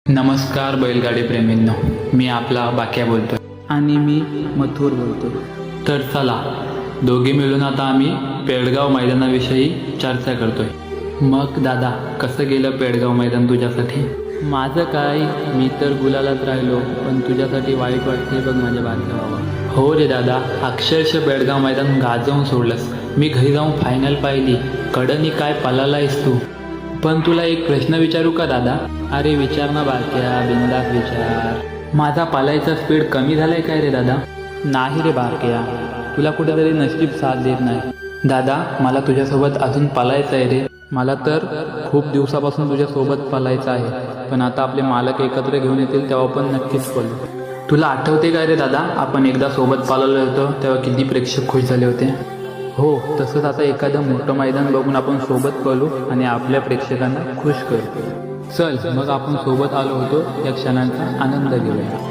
नमस्कार बैलगाडी प्रेमींनो, मी आपला बाक्या बोलतोय आणि मी मथुर बोलतो. तर चला दोघे मिळून आता आम्ही पेडगाव मैदानाविषयी चर्चा करतोय. मग दादा, कसं गेलं पेडगाव मैदान तुझ्यासाठी? माझं काय, मी तर गुलालात राहिलो, पण तुझ्यासाठी वाईट वाटते बघ माझ्या बारक्या बाबा. हो रे दादा, अक्षरशः पेडगाव मैदान गाजवून सोडलंस. मी घरी जाऊन फायनल पाहिली. कडनी काय पळालायस तू. पण तुला एक प्रश्न विचारू का दादा? अरे विचार ना बारक्या, बिंदास विचार. माझा पालायचा स्पीड कमी झालाय काय रे दादा? नाही रे बारक्या, तुला कुठेतरी नशीब साथ देत नाही. दादा, मला तुझ्यासोबत अजून पळायचं आहे रे. मला तर खूप दिवसापासून तुझ्यासोबत पळायचं आहे, पण आता आपले मालक एकत्र घेऊन येतील तेव्हा पण नक्कीच पळू. तुला आठवते काय रे दादा, आपण एकदा सोबत पाळलो होतो तेव्हा किती प्रेक्षक खुश झाले होते? हो, तसंच आता एखादं मोठं मैदान बघून आपण सोबत पळू आणि आपल्या प्रेक्षकांना खुश करू. चल मग, आपण सोबत आलो होतो या क्षणांचा आनंद घेऊया.